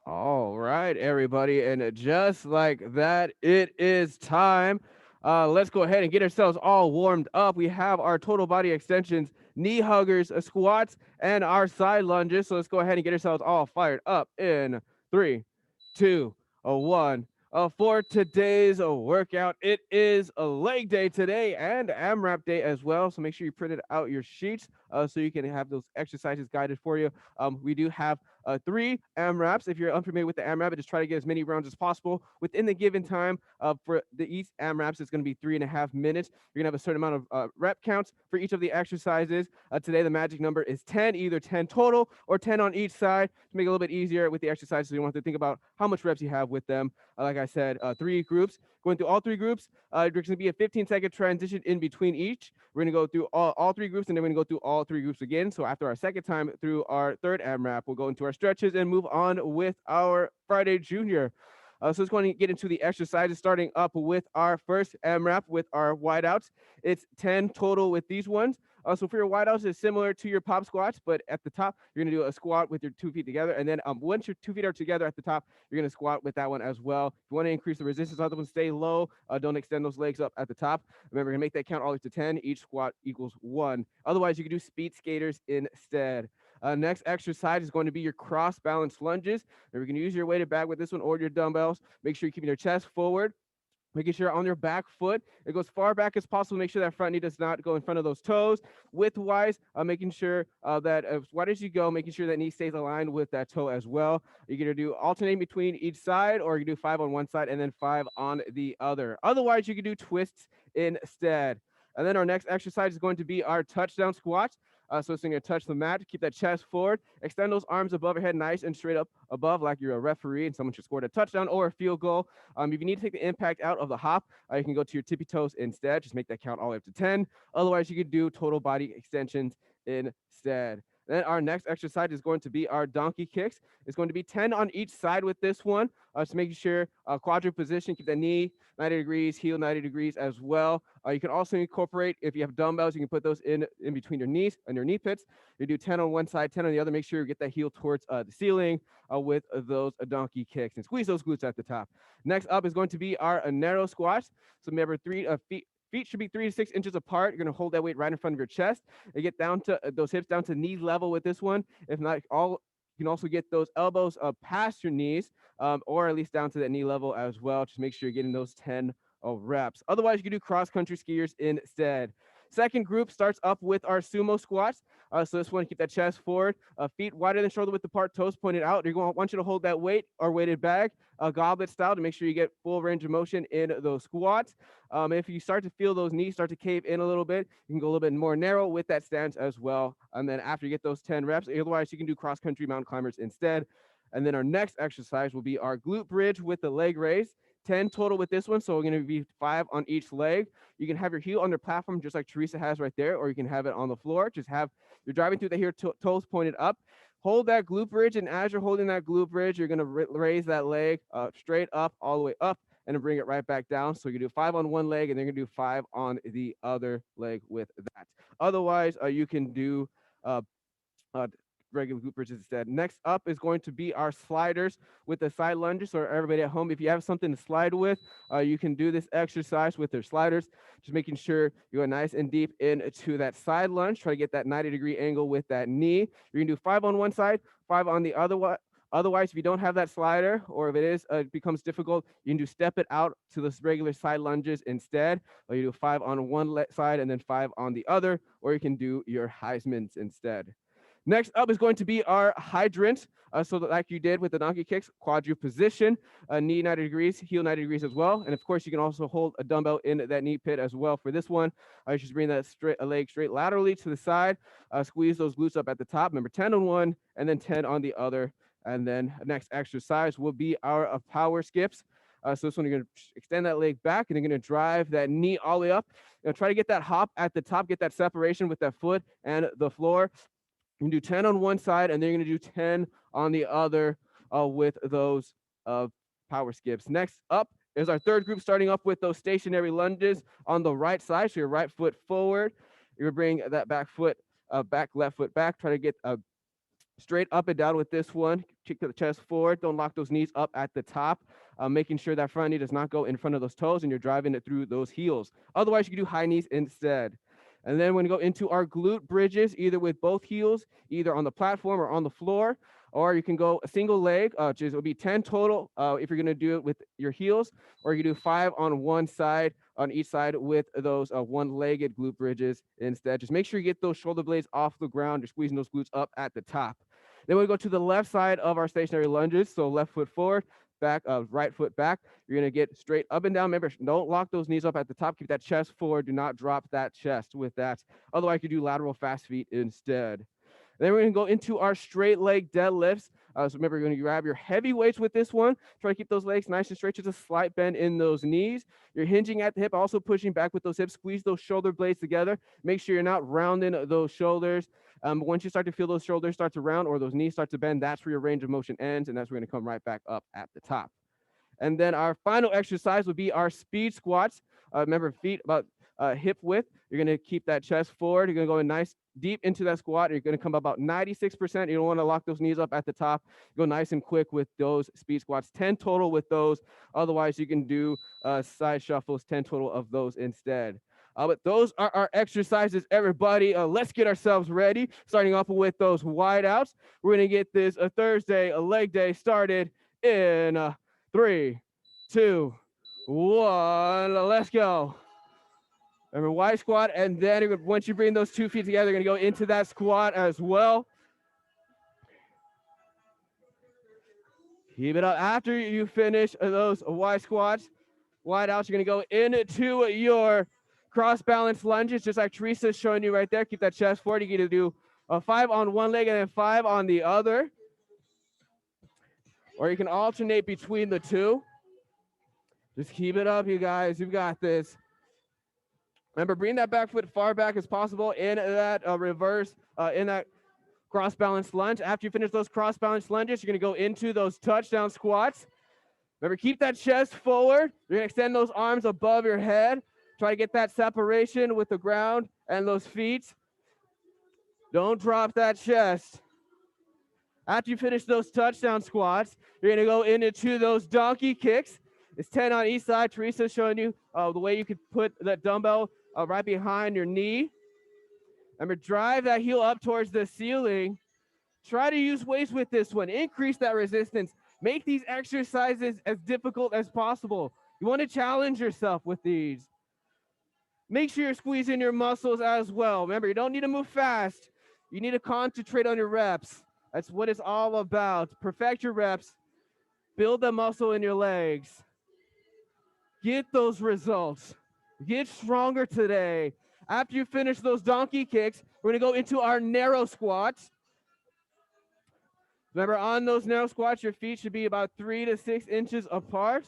All right, everybody. And just like that, it is time. Let's go ahead and get ourselves all warmed up. We have our total body extensions, knee huggers, squats, and our side lunges. So let's go ahead and get ourselves all fired up in three, two, one. For today's workout, it is a leg day today and AMRAP day as well. So make sure you printed out your sheets so you can have those exercises guided for you. We do have three AMRAPs. If you're unfamiliar with the AMRAP, just try to get as many rounds as possible within the given time. For the each AMRAPs, it's going to be 3.5 minutes. You're going to have a certain amount of rep counts for each of the exercises. Today, the magic number is 10, either 10 total or 10 on each side to make it a little bit easier with the exercises. So you want to think about how much reps you have with them. Like I said, three groups. Going through all three groups, there's going to be a 15-second transition in between each. We're going to go through all three groups, and then we're going to go through all three groups again. So after our second time through our third AMRAP, we'll go into our stretches and move on with our Friday Junior. So let's go and get into the exercises, starting up with our first AMRAP with our wideouts. It's 10 total with these ones. So for your wideouts, it's similar to your pop squats, but at the top, you're going to do a squat with your 2 feet together. And then once your 2 feet are together at the top, you're going to squat with that one as well. If you want to increase the resistance, other ones stay low. Don't extend those legs up at the top. Remember, you're going to make that count all the way to 10. Each squat equals 1. Otherwise, you can do speed skaters instead. Next exercise is going to be your cross balance lunges. And we're going to use your weighted bag with this one or your dumbbells. Make sure you're keeping your chest forward, making sure on your back foot it goes far back as possible. Make sure that front knee does not go in front of those toes. Width-wise, making sure that as wide as you go, making sure that knee stays aligned with that toe as well. You're gonna do alternating between each side, or you can do 5 on one side and then 5 on the other. Otherwise, you can do twists instead. And then our next exercise is going to be our touchdown squats. So it's going to touch the mat, keep that chest forward, extend those arms above your head, nice and straight up above, like you're a referee and someone should score a touchdown or a field goal. If you need to take the impact out of the hop, you can go to your tippy toes instead. Just make that count all the way up to 10. Otherwise, you could do total body extensions instead. Then our next exercise is going to be our donkey kicks. It's going to be 10 on each side with this one. Just making sure quadruped position, keep the knee 90 degrees, heel 90 degrees as well. You can also incorporate, if you have dumbbells, you can put those in between your knees and your knee pits. You do 10 on one side, 10 on the other. Make sure you get that heel towards the ceiling with those donkey kicks and squeeze those glutes at the top. Next up is going to be our narrow squats. So remember, feet should be 3 to 6 inches apart. You're going to hold that weight right in front of your chest and get down to those hips down to knee level with this one. If not, you can also get those elbows up past your knees, or at least down to that knee level as well. Just make sure you're getting those 10 reps. Otherwise, you can do cross country skiers instead. Second group starts up with our sumo squats. So this one, keep that chest forward, feet wider than shoulder width apart, toes pointed out. You're going to want you to hold that weight or weighted bag, goblet style, to make sure you get full range of motion in those squats. If you start to feel those knees start to cave in a little bit, you can go a little bit more narrow with that stance as well. And then after you get those 10 reps, otherwise you can do cross country mountain climbers instead. And then our next exercise will be our glute bridge with the leg raise. 10 total with this one. So we're going to be 5 on each leg. You can have your heel on the platform just like Teresa has right there, or you can have it on the floor. Just have you're driving through the here toes pointed up. Hold that glute bridge, and as you're holding that glute bridge, you're going to raise that leg straight up, all the way up, and then bring it right back down. So you do 5 on one leg, and then you're going to do 5 on the other leg with that. Otherwise, you can do uh, uh, regular glute bridges instead. Next up is going to be our sliders with the side lunges. So everybody at home, if you have something to slide with, you can do this exercise with their sliders. Just making sure you go nice and deep into that side lunge. Try to get that 90-degree angle with that knee. You're gonna do 5 on one side, 5 on the other one. Otherwise, if you don't have that slider, or if it becomes difficult, you can do step it out to the regular side lunges instead. Or you do 5 on one side and then 5 on the other, or you can do your Heismans instead. Next up is going to be our hydrant. So like you did with the donkey kicks, quadruped position, knee 90 degrees, heel 90 degrees as well. And of course, you can also hold a dumbbell in that knee pit as well for this one. Just bring that leg straight laterally to the side, squeeze those glutes up at the top. Remember, 10 on one and then 10 on the other. And then next exercise will be our power skips. So this one, you're going to extend that leg back and you're going to drive that knee all the way up. Try to get that hop at the top, get that separation with that foot and the floor. You can do 10 on one side, and then you're going to do 10 on the other with those power skips. Next up is our third group, starting up with those stationary lunges on the right side. So your right foot forward. You're going to bring that back foot, left foot back. Try to get straight up and down with this one. Kick the chest forward. Don't lock those knees up at the top, making sure that front knee does not go in front of those toes and you're driving it through those heels. Otherwise, you can do high knees instead. And then when we go into our glute bridges, either with both heels, either on the platform or on the floor, or you can go a single leg, which will be 10 total if you're gonna do it with your heels, or you can do 5 on one side, on each side with those one-legged glute bridges instead. Just make sure you get those shoulder blades off the ground. You're squeezing those glutes up at the top. Then we go to the left side of our stationary lunges. So left foot forward, back, right foot back. You're gonna get straight up and down. Remember, don't lock those knees up at the top. Keep that chest forward. Do not drop that chest with that. Otherwise, you do lateral fast feet instead. Then we're gonna go into our straight leg deadlifts. So remember, you're gonna grab your heavy weights with this one. Try to keep those legs nice and straight, just a slight bend in those knees. You're hinging at the hip, also pushing back with those hips. Squeeze those shoulder blades together. Make sure you're not rounding those shoulders. Once you start to feel those shoulders start to round or those knees start to bend, that's where your range of motion ends, and that's where we're gonna come right back up at the top. And then our final exercise would be our speed squats. Remember, feet about hip width. You're gonna keep that chest forward. You're gonna go in nice deep into that squat. You're gonna come about 96%. You don't wanna lock those knees up at the top. Go nice and quick with those speed squats. 10 total with those. Otherwise, you can do side shuffles, 10 total of those instead. But those are our exercises, everybody. Let's get ourselves ready. Starting off with those wide outs. We're gonna get this a Thursday, a leg day started in 3, 2, 1. Let's go. Remember, wide squat, and then once you bring those 2 feet together, you're gonna go into that squat as well. Keep it up. After you finish those wide squats, wide outs, you're gonna go into your cross balance lunges, just like Teresa's showing you right there. Keep that chest forward. You get to do 5 on one leg and then 5 on the other. Or you can alternate between the two. Just keep it up, you guys. You've got this. Remember, bring that back foot far back as possible in that reverse, in that cross balance lunge. After you finish those cross balance lunges, you're gonna go into those touchdown squats. Remember, keep that chest forward. You're gonna extend those arms above your head. Try to get that separation with the ground and those feet. Don't drop that chest. After you finish those touchdown squats, you're gonna go into those donkey kicks. It's 10 on each side. Teresa's showing you the way you could put that dumbbell right behind your knee. Remember, drive that heel up towards the ceiling. Try to use weights with this one. Increase that resistance. Make these exercises as difficult as possible. You want to challenge yourself with these. Make sure you're squeezing your muscles as well. Remember, you don't need to move fast. You need to concentrate on your reps. That's what it's all about. Perfect your reps. Build the muscle in your legs. Get those results. Get stronger today. After you finish those donkey kicks, we're gonna go into our narrow squats. Remember, on those narrow squats, your feet should be about 3 to 6 inches apart.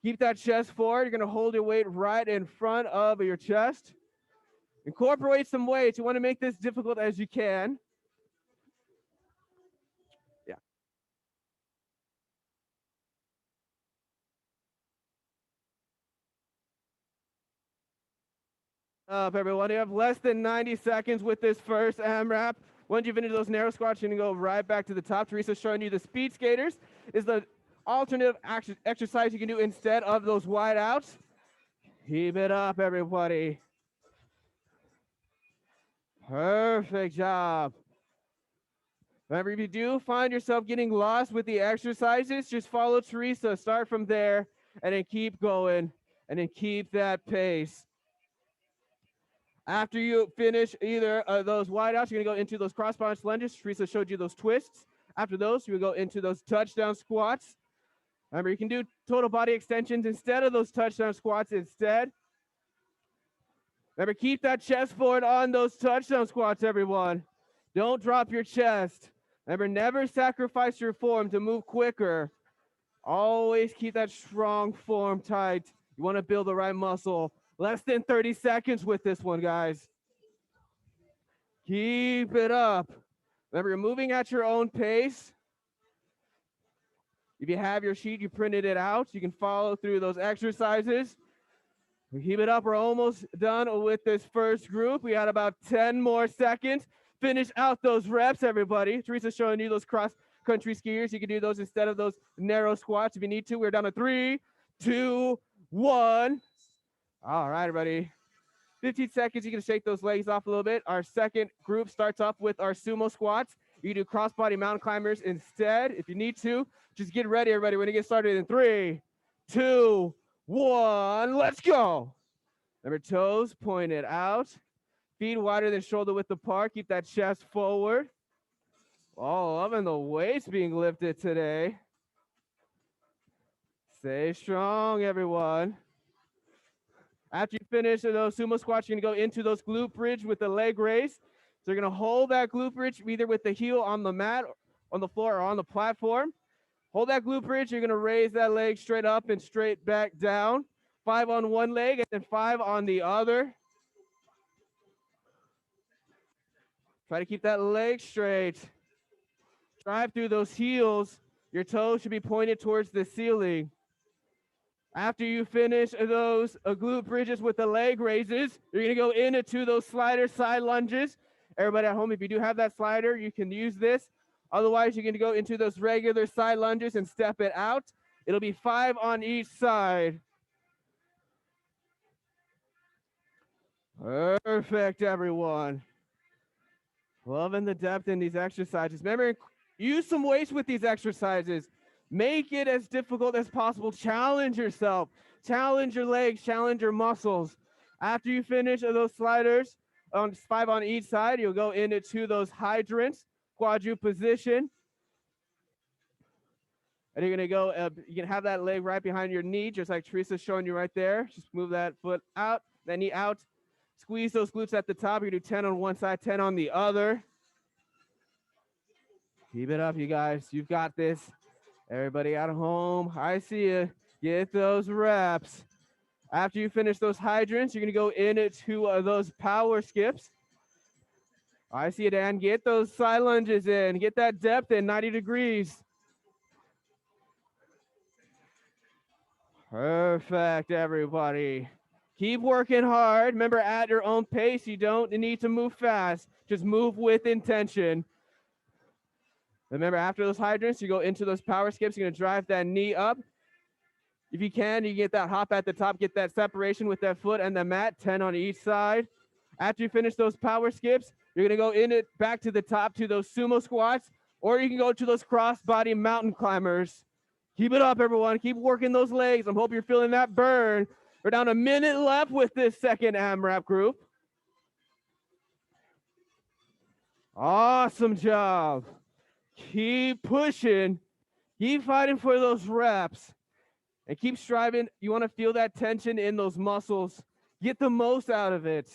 Keep that chest forward. You're gonna hold your weight right in front of your chest. Incorporate some weights. You wanna make this difficult as you can. Up, everyone. You have less than 90 seconds with this first AMRAP. Once you finish those narrow squats, you're gonna go right back to the top. Teresa's showing you the speed skaters is the alternative exercise you can do instead of those wide outs. Keep it up, everybody. Perfect job. Remember, if you do find yourself getting lost with the exercises, just follow Teresa. Start from there and then keep going and then keep that pace. After you finish either those wide outs, you're gonna go into those cross balance lunges. Teresa showed you those twists. After those, you go into those touchdown squats. Remember, you can do total body extensions instead of those touchdown squats instead. Remember, keep that chest forward on those touchdown squats, everyone. Don't drop your chest. Remember, never sacrifice your form to move quicker. Always keep that strong form tight. You wanna build the right muscle. Less than 30 seconds with this one, guys. Keep it up. Remember, you're moving at your own pace. If you have your sheet, you printed it out. You can follow through those exercises. We keep it up. We're almost done with this first group. We got about 10 more seconds. finish out those reps, everybody. Teresa's showing you those cross-country skiers. You can do those instead of those narrow squats if you need to. We're down to 3, 2, 1. All right, everybody. 15 seconds, you can shake those legs off a little bit. Our second group starts off with our sumo squats. You can do cross-body mountain climbers instead if you need to. Just get ready, everybody. We're gonna get started in 3, 2, 1. Let's go. Remember, toes pointed out. Feet wider than shoulder width apart. Keep that chest forward. Oh, loving the weights being lifted today. Stay strong, everyone. After you finish those sumo squats, you're gonna go into those glute bridge with the leg raise. So you're gonna hold that glute bridge either with the heel on the mat, on the floor, or on the platform. Hold that glute bridge. You're gonna raise that leg straight up and straight back down. 5 on one leg and then 5 on the other. Try to keep that leg straight. Drive through those heels. Your toes should be pointed towards the ceiling. After you finish those glute bridges with the leg raises, you're gonna go into those slider side lunges. Everybody at home, if you do have that slider, you can use this. Otherwise, you're gonna go into those regular side lunges and step it out. It'll be 5 on each side. Perfect, everyone. Loving the depth in these exercises. Remember, use some weights with these exercises. Make it as difficult as possible. Challenge yourself. Challenge your legs. Challenge your muscles. After you finish those sliders, 5 on each side, you'll go into those hydrants, quadruped position. And you're gonna go, you can have that leg right behind your knee, just like Teresa's showing you right there. Just move that foot out, that knee out. Squeeze those glutes at the top. You're gonna do 10 on one side, 10 on the other. Keep it up, you guys. You've got this. Everybody at home, I see you. Get those reps. After you finish those hydrants, you're gonna go into those power skips. I see you, Dan. Get those side lunges in. Get that depth in, 90 degrees. Perfect, everybody. Keep working hard. Remember, at your own pace. You don't need to move fast. Just move with intention. Remember, after those hydrants, you go into those power skips. You're going to drive that knee up. If you can, you get that hop at the top, get that separation with that foot and the mat, 10 on each side. After you finish those power skips, you're going to go in it back to the top to those sumo squats, or you can go to those cross-body mountain climbers. Keep it up, everyone. Keep working those legs. I hope you're feeling that burn. We're down a minute left with this second AMRAP group. Awesome job. Keep pushing. Keep fighting for those reps. And keep striving. You want to feel that tension in those muscles. Get the most out of it.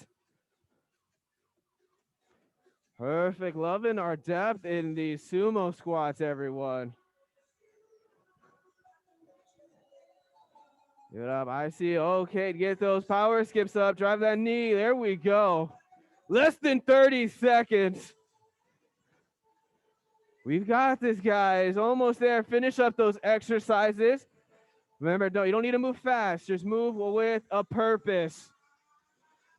Perfect. Loving our depth in these sumo squats, everyone. Get up. I see. Okay, get those power skips up. Drive that knee. There we go. Less than 30 seconds. We've got this, guys. Almost there. Finish up those exercises. Remember, you don't need to move fast. Just move with a purpose.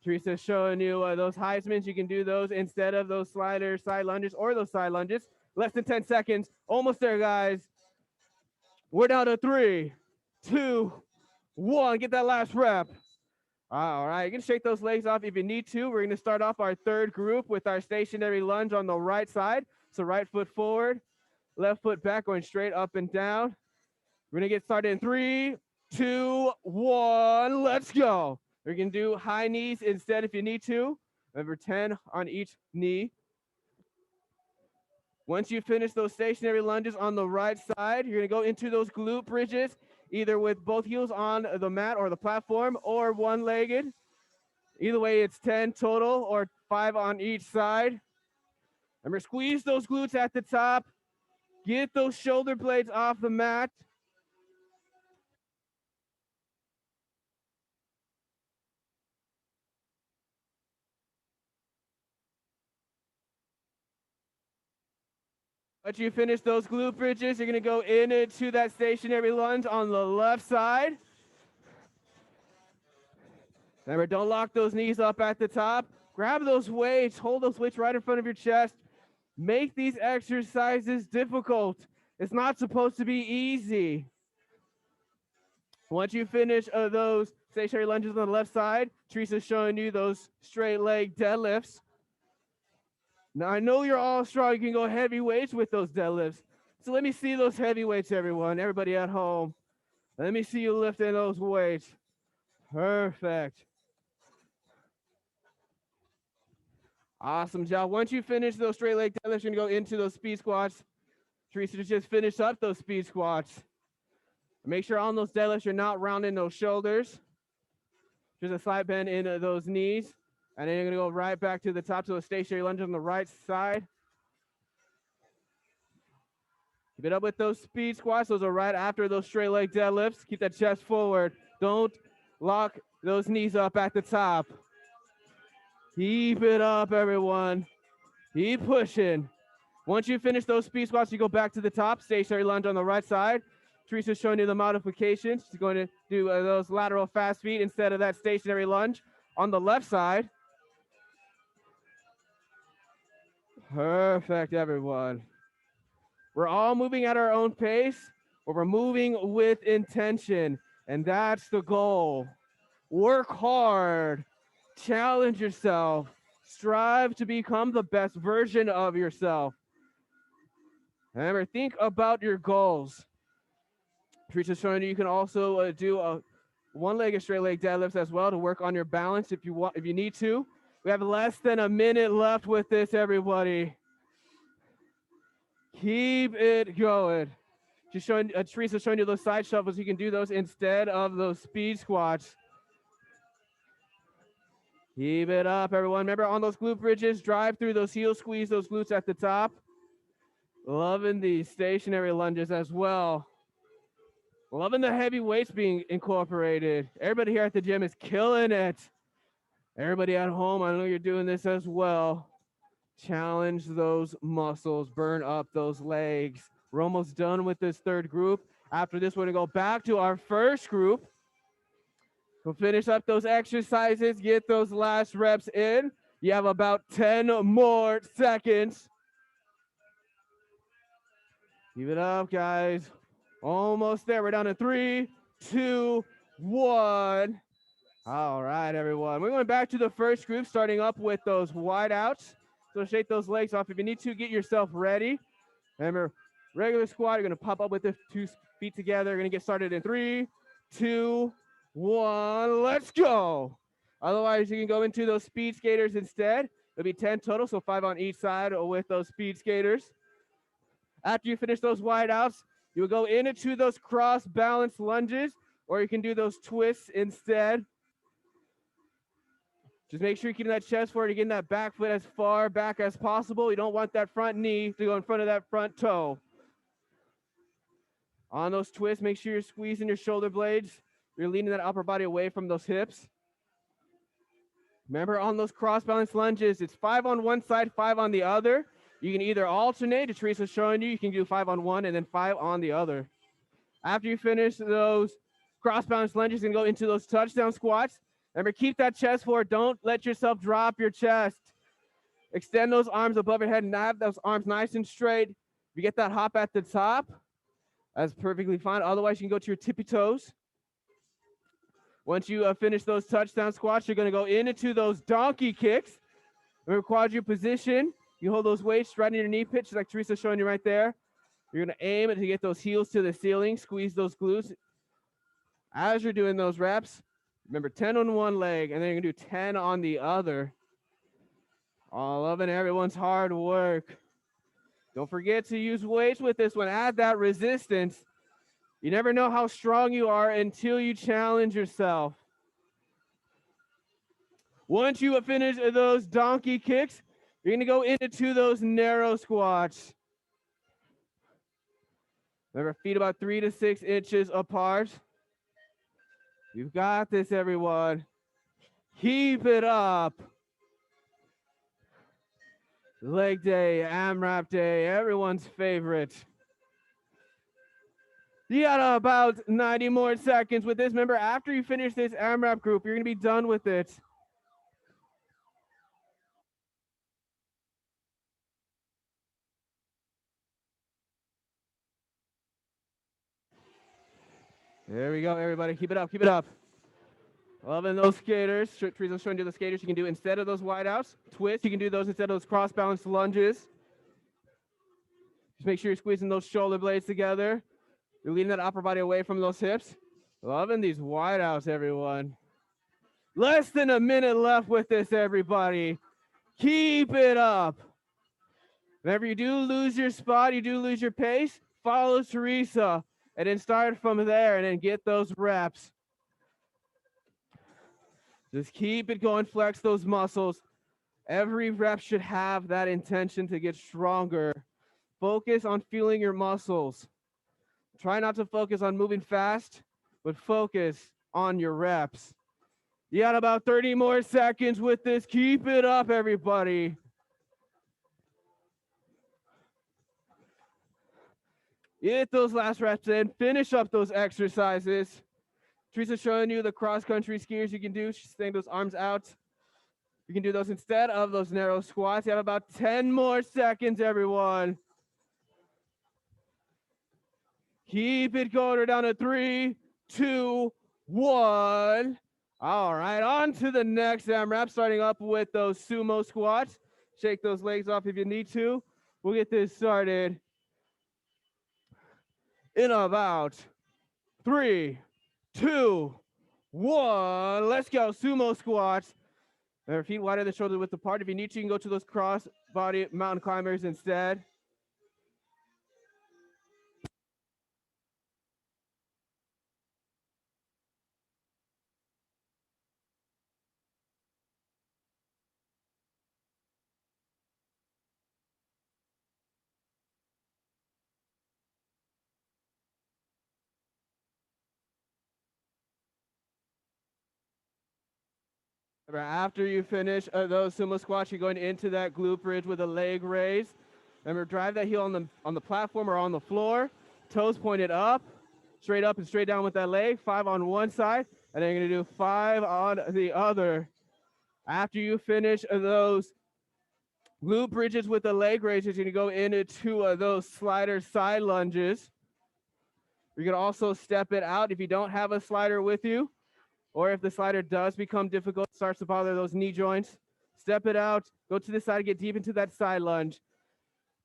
Teresa's showing you those Heismans. You can do those instead of those slider side lunges or those side lunges. Less than 10 seconds. Almost there, guys. We're down to 3, 2, 1. Get that last rep. All right, you can shake those legs off if you need to. We're going to start off our third group with our stationary lunge on the right side. So right foot forward, left foot back, going straight up and down. We're going to get started in 3, 2, 1. Let's go. We're going to do high knees instead if you need to. Remember, 10 on each knee. Once you finish those stationary lunges on the right side, you're going to go into those glute bridges, either with both heels on the mat or the platform or one-legged. Either way, it's 10 total or 5 on each side. Remember, squeeze those glutes at the top. Get those shoulder blades off the mat. Once you finish those glute bridges, you're going to go into that stationary lunge on the left side. Remember, don't lock those knees up at the top. Grab those weights, hold those weights right in front of your chest. Make these exercises difficult. It's not supposed to be easy. Once you finish those stationary lunges on the left side, Teresa's showing you those straight leg deadlifts. Now, I know you're all strong. You can go heavy weights with those deadlifts. So let me see those heavy weights, everyone. Everybody at home. Let me see you lifting those weights. Perfect. Awesome job. Once you finish those straight leg deadlifts, you're going to go into those speed squats. Teresa just finish up those speed squats. Make sure on those deadlifts, you're not rounding those shoulders. Just a slight bend in those knees. And then you're going to go right back to the top to a stationary lunge on the right side. Keep it up with those speed squats. Those are right after those straight leg deadlifts. Keep that chest forward. Don't lock those knees up at the top. Keep it up, everyone. Keep pushing. Once you finish those speed squats, you go back to the top, stationary lunge on the right side. Teresa's showing you the modifications. She's going to do those lateral fast feet instead of that stationary lunge on the left side. Perfect, everyone. We're all moving at our own pace, but we're moving with intention, and that's the goal. Work hard, challenge yourself, strive to become the best version of yourself. Remember, think about your goals. Teresa's showing you can also do a one-legged straight leg deadlifts as well to work on your balance if you need to. We have less than a minute left with this, everybody. Keep it going. She's showing Teresa's showing you those side shuffles. You can do those instead of those speed squats. Keep it up, everyone. Remember, on those glute bridges, drive through those heels, squeeze those glutes at the top. Loving the stationary lunges as well. Loving the heavy weights being incorporated. Everybody here at the gym is killing it. Everybody at home, I know you're doing this as well. Challenge those muscles, burn up those legs. We're almost done with this third group. After this, we're gonna go back to our first group. We'll finish up those exercises, get those last reps in. You have about 10 more seconds. Keep it up, guys. Almost there. We're down to 3, 2, 1. All right, everyone. We're going back to the first group, starting up with those wide outs. So shake those legs off. If you need to, get yourself ready. Remember, regular squat, you're going to pop up with the 2 feet together. You're going to get started in 3, 2, 1. Let's go. Otherwise, you can go into those speed skaters instead. It'll be 10 total, so 5 on each side with those speed skaters. After you finish those wide outs, you will go into those cross balance lunges, or you can do those twists instead. Just make sure you're keeping that chest forward, you're getting that back foot as far back as possible. You don't want that front knee to go in front of that front toe. On those twists, make sure you're squeezing your shoulder blades. You're leaning that upper body away from those hips. Remember, on those cross balance lunges, it's 5 on one side, 5 on the other. You can either alternate, as Teresa's showing you, you can do 5 on one and then 5 on the other. After you finish those cross balance lunges, you can go into those touchdown squats. Remember, keep that chest forward. Don't let yourself drop your chest. Extend those arms above your head and have those arms nice and straight. If you get that hop at the top, that's perfectly fine. Otherwise, you can go to your tippy toes. Once you finish those touchdown squats, you're going to go into those donkey kicks. Remember, quadruped position. You hold those weights right in your knee pitch, like Teresa's showing you right there. You're going to aim to get those heels to the ceiling, squeeze those glutes. As you're doing those reps, remember 10 on one leg, and then you're going to do 10 on the other. All loving everyone's hard work. Don't forget to use weights with this one. Add that resistance. You never know how strong you are until you challenge yourself. Once you finish those donkey kicks, you're going to go into those narrow squats. Remember, feet about 3 to 6 inches apart. You've got this, everyone. Keep it up. Leg day, AMRAP day, everyone's favorite. You got about 90 more seconds with this. Remember, after you finish this AMRAP group, you're going to be done with it. There we go, everybody. Keep it up, keep it up. Loving those skaters. Teresa's showing you the skaters you can do instead of those wideouts. Twists, you can do those instead of those cross-balance lunges. Just make sure you're squeezing those shoulder blades together. You're leading that upper body away from those hips. Loving these wideouts, everyone. Less than a minute left with this, everybody. Keep it up. Whenever you do lose your spot, you do lose your pace, follow Teresa and then start from there and then get those reps. Just keep it going, flex those muscles. Every rep should have that intention to get stronger. Focus on feeling your muscles. Try not to focus on moving fast, but focus on your reps. You got about 30 more seconds with this. Keep it up, everybody. Get those last reps in. Finish up those exercises. Teresa's showing you the cross-country skiers you can do. She's staying those arms out. You can do those instead of those narrow squats. You have about 10 more seconds, everyone. Keep it going. We're down to 3, 2, 1. All right, on to the next AMRAP, starting up with those sumo squats. Shake those legs off if you need to. We'll get this started in about 3, 2, 1. Let's go. Sumo squats. Our feet wider than shoulder width apart. If you need to, you can go to those cross body mountain climbers instead. After you finish those sumo squats, you're going into that glute bridge with a leg raise. Remember, drive that heel on the platform or on the floor. Toes pointed up and straight down with that leg. 5 on one side, and then you're gonna do 5 on the other. After you finish those glute bridges with the leg raises, you're gonna go into those slider side lunges. You're gonna also step it out if you don't have a slider with you, or if the slider does become difficult, starts to bother those knee joints. Step it out, go to the side, get deep into that side lunge.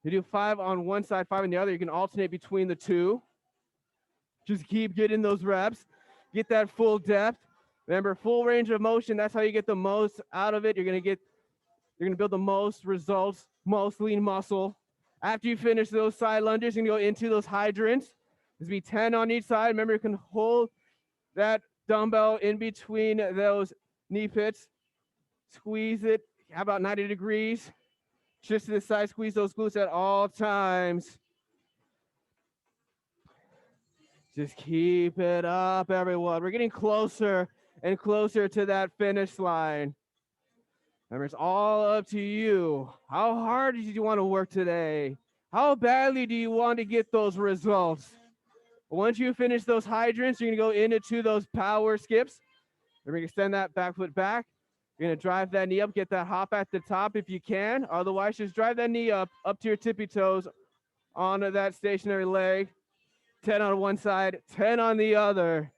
You do 5 on one side, 5 on the other. You can alternate between the two. Just keep getting those reps. Get that full depth. Remember, full range of motion. That's how you get the most out of it. You're gonna build the most results, most lean muscle. After you finish those side lunges, you're gonna go into those hydrants. There's be 10 on each side. Remember, you can hold that dumbbell in between those knee pits. Squeeze it about 90 degrees. Just to the side, squeeze those glutes at all times. Just keep it up, everyone. We're getting closer and closer to that finish line. Remember, it's all up to you. How hard did you want to work today? How badly do you want to get those results? Once you finish those hydrants, you're gonna go into those power skips. We're gonna extend that back foot back. You're gonna drive that knee up, get that hop at the top if you can. Otherwise, just drive that knee up to your tippy toes onto that stationary leg. 10 on one side, 10 on the other.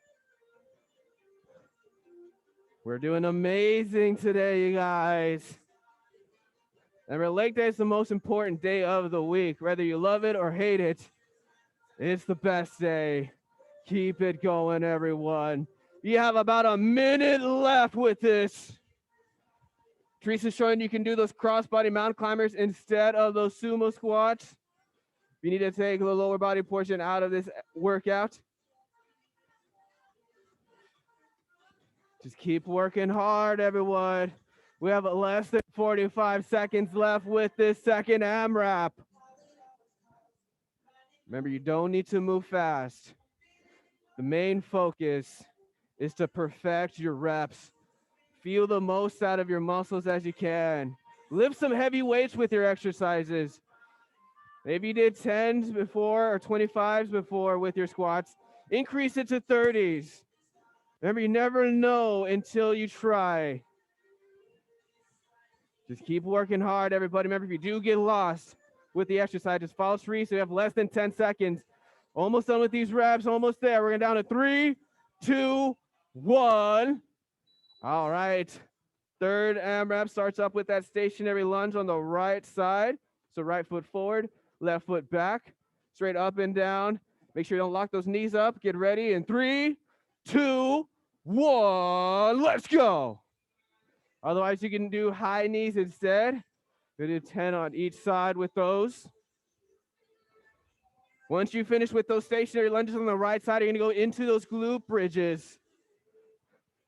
We're doing amazing today, you guys. Remember, leg day is the most important day of the week. Whether you love it or hate it, it's the best day. Keep it going, everyone. You have about a minute left with this. Teresa's showing you can do those cross-body mountain climbers instead of those sumo squats. You need to take the lower body portion out of this workout. Just keep working hard, everyone. We have less than 45 seconds left with this second AMRAP. Remember, you don't need to move fast. The main focus is to perfect your reps. Feel the most out of your muscles as you can. Lift some heavy weights with your exercises. Maybe you did 10s before or 25s before with your squats. Increase it to 30s. Remember, you never know until you try. Just keep working hard, everybody. Remember, if you do get lost with the exercise, just follow Teresa. You have less than 10 seconds. Almost done with these reps. Almost there. We're going down to 3, 2, 1. All right. Third AMRAP starts up with that stationary lunge on the right side. So right foot forward, left foot back, straight up and down. Make sure you don't lock those knees up. Get ready in 3, 2, 1. Let's go. Otherwise, you can do high knees instead. We do 10 on each side with those. Once you finish with those stationary lunges on the right side, you're going to go into those glute bridges.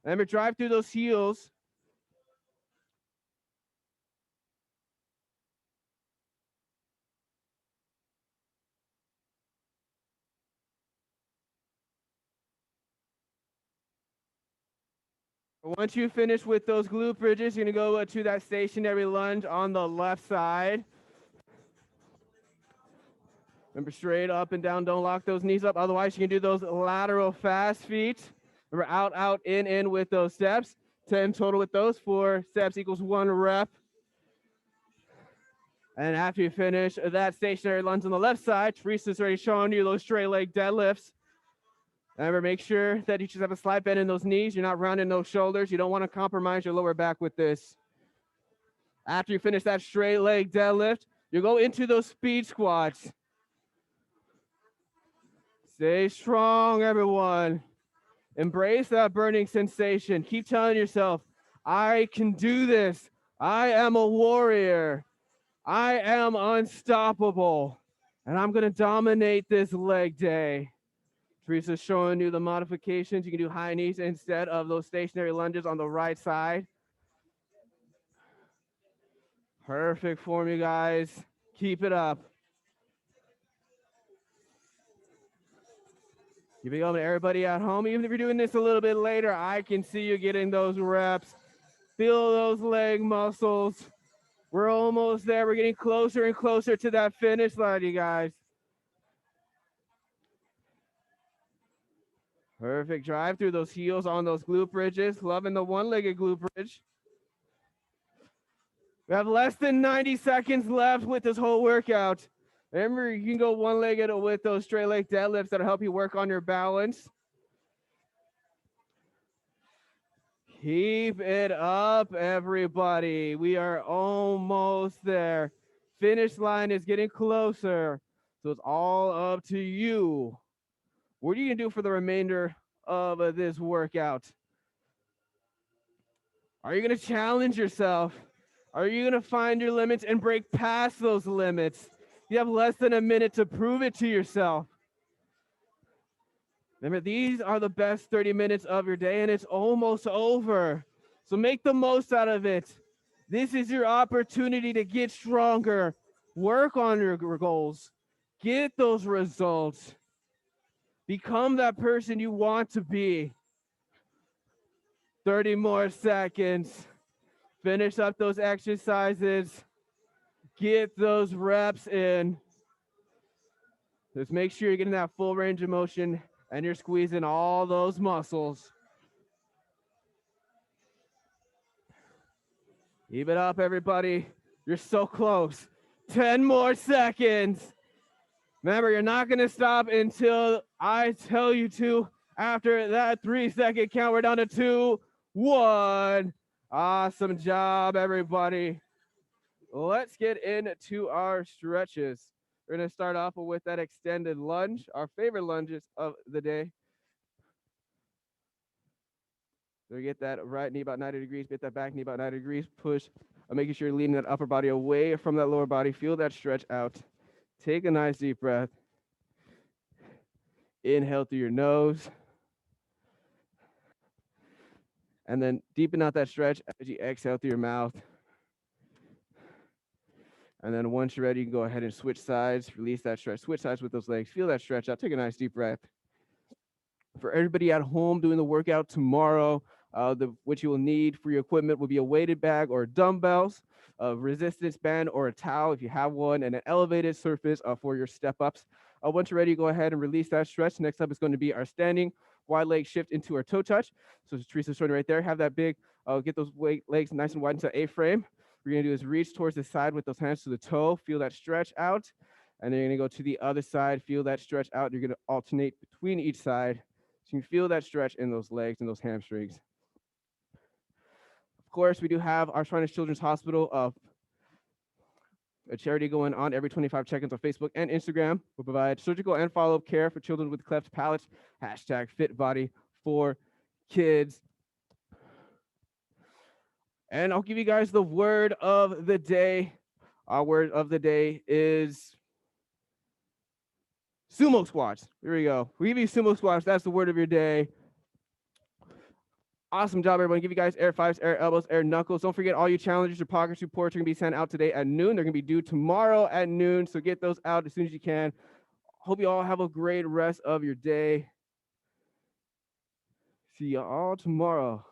Remember, drive through those heels. Once you finish with those glute bridges, you're going to go to that stationary lunge on the left side. Remember, straight up and down. Don't lock those knees up. Otherwise, you can do those lateral fast feet. Remember, out, out, in with those steps. 10 total with those. 4 steps equals 1 rep. And after you finish that stationary lunge on the left side, Teresa's already showing you those straight leg deadlifts. Remember, make sure that you just have a slight bend in those knees. You're not rounding those shoulders. You don't want to compromise your lower back with this. After you finish that straight leg deadlift, you go into those speed squats. Stay strong, everyone. Embrace that burning sensation. Keep telling yourself, I can do this. I am a warrior. I am unstoppable. And I'm going to dominate this leg day. Teresa's showing you the modifications. You can do high knees instead of those stationary lunges on the right side. Perfect form, you guys. Keep it up. Keep it going, everybody at home. Even if you're doing this a little bit later, I can see you getting those reps. Feel those leg muscles. We're almost there. We're getting closer and closer to that finish line, you guys. Perfect. Drive through those heels on those glute bridges. Loving the one-legged glute bridge. We have less than 90 seconds left with this whole workout. Remember, you can go one-legged with those straight leg deadlifts that'll help you work on your balance. Keep it up, everybody. We are almost there. Finish line is getting closer. So it's all up to you. What are you going to do for the remainder of this workout? Are you going to challenge yourself? Are you going to find your limits and break past those limits? You have less than a minute to prove it to yourself. Remember, these are the best 30 minutes of your day, and it's almost over. So make the most out of it. This is your opportunity to get stronger, work on your goals, get those results, become that person you want to be. 30 more seconds. Finish up those exercises. Get those reps in. Just make sure you're getting that full range of motion and you're squeezing all those muscles. Keep it up, everybody. You're so close. 10 more seconds. Remember, you're not going to stop until I tell you to. After that 3-second count, we're down to 2, 1. Awesome job, everybody. Let's get into our stretches. We're going to start off with that extended lunge, our favorite lunges of the day. So get that right knee about 90 degrees, get that back knee about 90 degrees, push, making sure you're leaning that upper body away from that lower body. Feel that stretch out. Take a nice deep breath. Inhale through your nose. And then deepen out that stretch as you exhale through your mouth. And then once you're ready, you can go ahead and switch sides, release that stretch, switch sides with those legs, feel that stretch out, take a nice deep breath. For everybody at home doing the workout tomorrow, what you will need for your equipment will be a weighted bag or dumbbells, a resistance band or a towel if you have one, and an elevated surface for your step-ups. Once you're ready, go ahead and release that stretch. Next up is going to be our standing wide leg shift into our toe touch. So Teresa's showing right there, have that big, get those legs nice and wide into A-frame. What you're gonna do is reach towards the side with those hands to the toe, feel that stretch out, And then you're gonna go to the other side, feel that stretch out. You're gonna alternate between each side. So you can feel that stretch in those legs and those hamstrings. Of course, we do have our Shriners Children's Hospital, a charity going on every 25 seconds on Facebook and Instagram. We provide surgical and follow-up care for children with cleft palates. Hashtag fit body for kids. And I'll give you guys the word of the day. Our word of the day is sumo squats. Here we go. We give you sumo squats. That's the word of your day. Awesome job, everyone. Give you guys air fives, air elbows, air knuckles. Don't forget all your challenges, your progress reports are going to be sent out today at noon. They're going to be due tomorrow at noon. So get those out as soon as you can. Hope you all have a great rest of your day. See you all tomorrow.